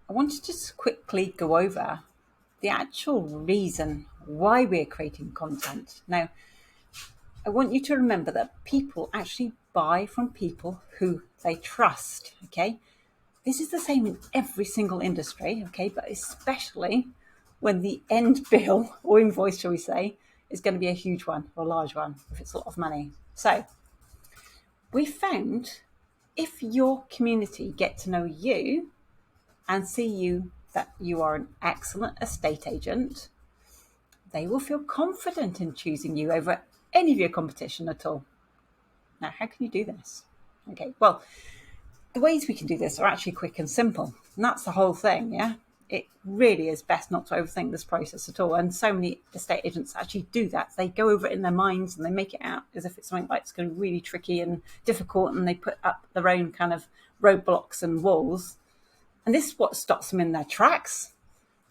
I want to just quickly go over the actual reason why we're creating content. Now, I want you to remember that people actually buy from people who they trust, okay? This is the same in every single industry, okay? But especially when the end bill or invoice, shall we say, is going to be a huge one or a large one if it's a lot of money. So we found if your community get to know you and see you that you are an excellent estate agent, they will feel confident in choosing you over any of your competition at all. Now, how can you do this? Okay, well, the ways we can do this are actually quick and simple. And that's the whole thing, yeah? It really is best not to overthink this process at all. And so many estate agents actually do that. They go over it in their minds and they make it out as if it's something like it's going to be really tricky and difficult, and they put up their own kind of roadblocks and walls. And this is what stops them in their tracks,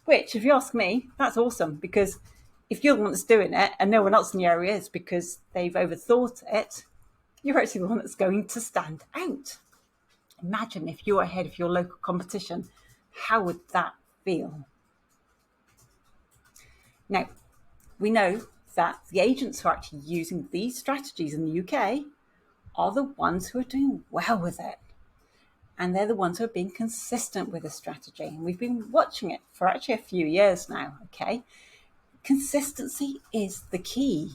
which, if you ask me, that's awesome, because if you're the one that's doing it and no one else in the area is because they've overthought it, you're actually the one that's going to stand out. Imagine if you're ahead of your local competition, how would that feel? Now, we know that the agents who are actually using these strategies in the UK are the ones who are doing well with it. And they're the ones who are being consistent with the strategy. And we've been watching it for actually a few years now, okay? Consistency is the key,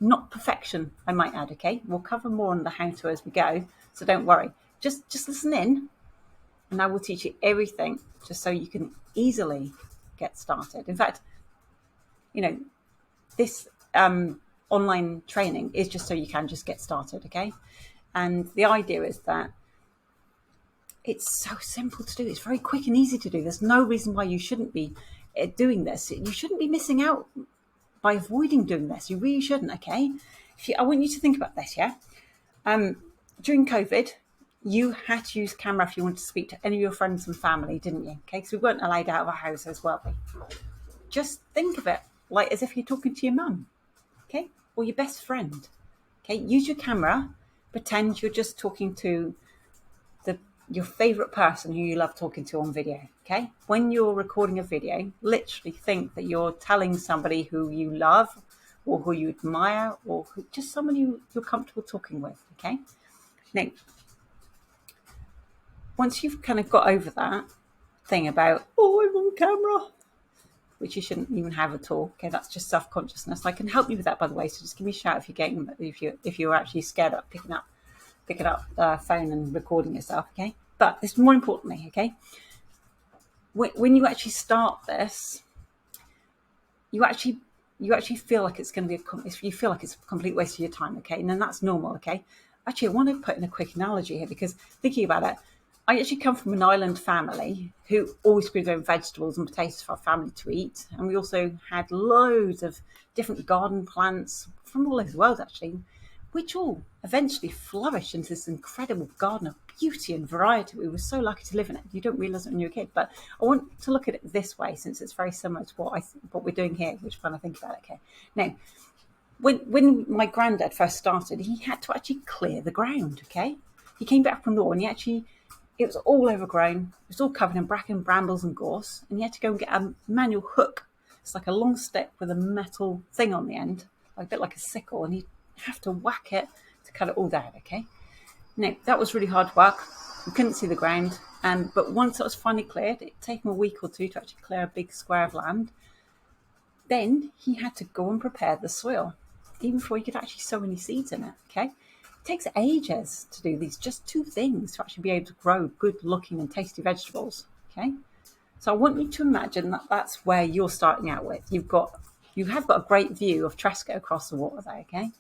not perfection, I might add, okay? We'll cover more on the how-to as we go, so don't worry. Just listen in, and I will teach you everything just so you can easily get started. In fact, this online training is just so you can just get started, okay? And the idea is that it's so simple to do. It's very quick and easy to do. There's no reason why you shouldn't be doing this. You shouldn't be missing out by avoiding doing this. You really shouldn't, okay? I want you to think about this, yeah? During COVID, you had to use camera if you wanted to speak to any of your friends and family, didn't you? Okay, because we weren't allowed out of our houses, were we? Just think of it like as if you're talking to your mum, okay? Or your best friend, okay? Use your camera, pretend you're just talking to your favourite person who you love talking to on video, okay? When you're recording a video, literally think that you're telling somebody who you love or who you admire or just someone you're comfortable talking with, okay? Now, once you've kind of got over that thing about, oh, I'm on camera, which you shouldn't even have at all, okay? That's just self-consciousness. I can help you with that, by the way, so just give me a shout if you're actually scared of picking up the phone and recording yourself, okay? But this more importantly, okay? When you actually start this, you actually feel like it's going to be you feel like it's a complete waste of your time, okay? And then that's normal, okay? Actually, I want to put in a quick analogy here, because thinking about it, I actually come from an island family who always grew their own vegetables and potatoes for our family to eat. And we also had loads of different garden plants from all over the world, actually, which all eventually flourished into this incredible garden of beauty and variety. We were so lucky to live in it. You don't realise it when you're a kid, but I want to look at it this way, since it's very similar to what we're doing here, which when I think about it, okay. Now, when my granddad first started, he had to actually clear the ground, okay. He came back from the war and it was all overgrown. It was all covered in bracken, brambles and gorse, and he had to go and get a manual hook. It's like a long stick with a metal thing on the end, a bit like a sickle, and he'd have to whack it to cut it all down, okay? Now, that was really hard work. We couldn't see the ground, but once it was finally cleared, it'd take him a week or two to actually clear a big square of land. Then he had to go and prepare the soil, even before he could actually sow any seeds in it, okay? It takes ages to do these just two things to actually be able to grow good looking and tasty vegetables, okay? So I want you to imagine that that's where you're starting out with. You have got a great view of Tresco across the water there, okay?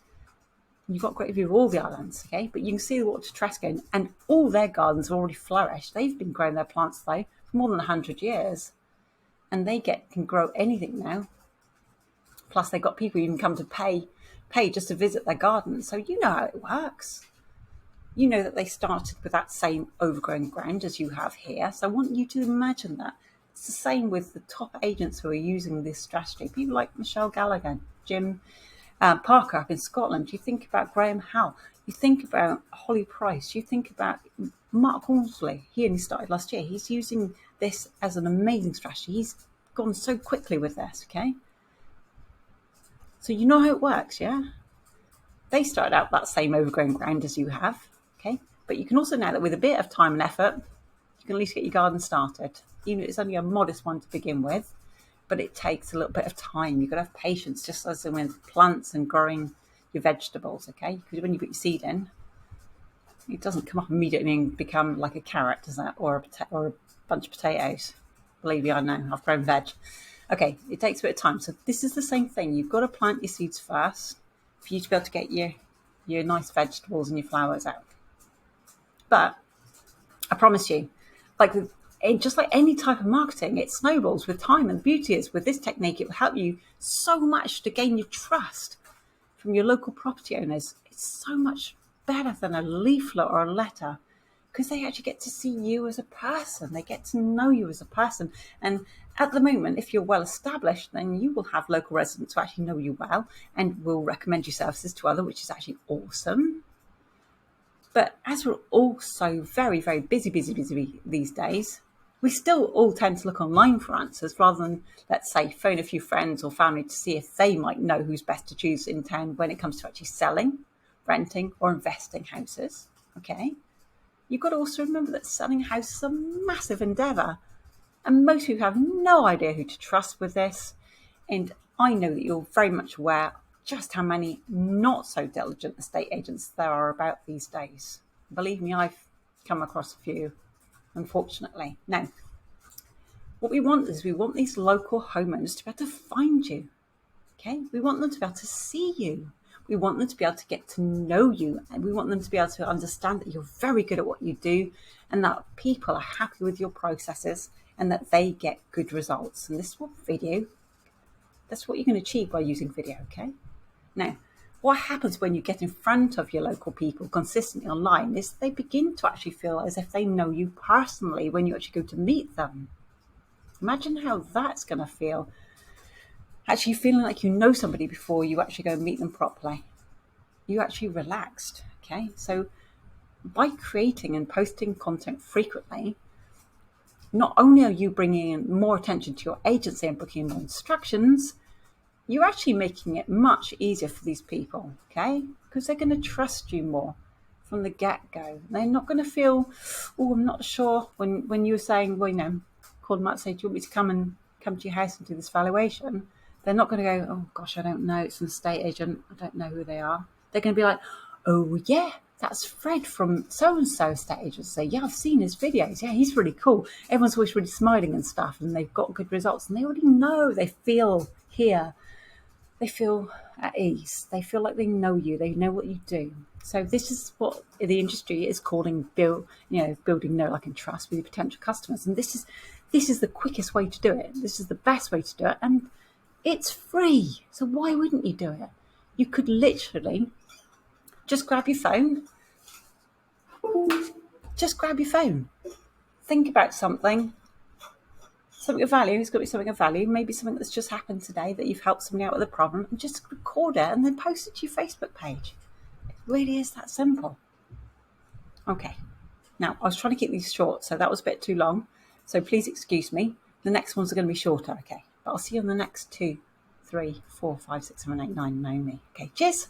You've got a great view of all the islands, okay? But you can see the water to Tresco, and all their gardens have already flourished. They've been growing their plants, though, for more than 100 years. And they can grow anything now. Plus, they've got people who even come to pay just to visit their gardens. So you know how it works. You know that they started with that same overgrown ground as you have here. So I want you to imagine that. It's the same with the top agents who are using this strategy. People like Michelle Gallagher, Jim Parker up in Scotland. You think about Graham Howe. You think about Holly Price. You think about Mark Hornsley. He only started last year. He's using this as an amazing strategy. He's gone so quickly with this, okay? So you know how it works, yeah? They started out that same overgrown ground as you have, okay? But you can also know that with a bit of time and effort, you can at least get your garden started. Even if it's only a modest one to begin with, but it takes a little bit of time. You've got to have patience, just as with plants and growing your vegetables, okay? Because when you put your seed in, it doesn't come up immediately and become like a carrot, does that? Or a bunch of potatoes. Believe me, I know. I've grown veg. Okay, it takes a bit of time. So this is the same thing. You've got to plant your seeds first for you to be able to get your nice vegetables and your flowers out. But I promise you, just like any type of marketing, it snowballs with time. And the beauty is, with this technique, it will help you so much to gain your trust from your local property owners. It's so much better than a leaflet or a letter, because they actually get to see you as a person. They get to know you as a person. And at the moment, if you're well established, then you will have local residents who actually know you well and will recommend your services to others, which is actually awesome. But as we're all so very, very busy these days, we still all tend to look online for answers rather than, let's say, phone a few friends or family to see if they might know who's best to choose in town when it comes to actually selling, renting, or investing houses. Okay? You've got to also remember that selling a house is a massive endeavour, and most people have no idea who to trust with this. And I know that you're very much aware just how many not so diligent estate agents there are about these days. Believe me, I've come across a few, unfortunately. Now, what we want is these local homeowners to be able to find you. Okay? We want them to be able to see you. We want them to be able to get to know you, and we want them to be able to understand that you're very good at what you do and that people are happy with your processes and that they get good results. And this is that's what you're going to achieve by using video, okay? Now, what happens when you get in front of your local people consistently online is they begin to actually feel as if they know you personally when you actually go to meet them. Imagine how that's going to feel. Actually feeling like you know somebody before you actually go and meet them properly. You actually relaxed, okay? So by creating and posting content frequently, not only are you bringing in more attention to your agency and booking more instructions, you're actually making it much easier for these people, okay? Because they're going to trust you more from the get-go. They're not going to feel, oh, I'm not sure. When you were saying, well, call them up and say, do you want me to come to your house and do this valuation? They're not going to go, oh, gosh, I don't know. It's an estate agent. I don't know who they are. They're going to be like, oh, yeah, that's Fred from so-and-so estate agent. Say, yeah, I've seen his videos. Yeah, he's really cool. Everyone's always really smiling and stuff, and they've got good results. And they already know, they feel here. They feel at ease. They feel like they know you. They know what you do. So this is what the industry is calling building know, like, and trust with your potential customers. And this is the quickest way to do it. This is the best way to do it. And it's free. So why wouldn't you do it? You could literally just grab your phone. Just grab your phone. Think about something of value. It's got to be something of value. Maybe something that's just happened today that you've helped somebody out with a problem, and just record it and then post it to your Facebook page. It really is that simple. Okay. Now, I was trying to keep these short, so that was a bit too long. So please excuse me. The next ones are going to be shorter, okay? But I'll see you on the next 2, 3, 4, 5, 6, 7, 8, 9, 9, me. Okay, cheers.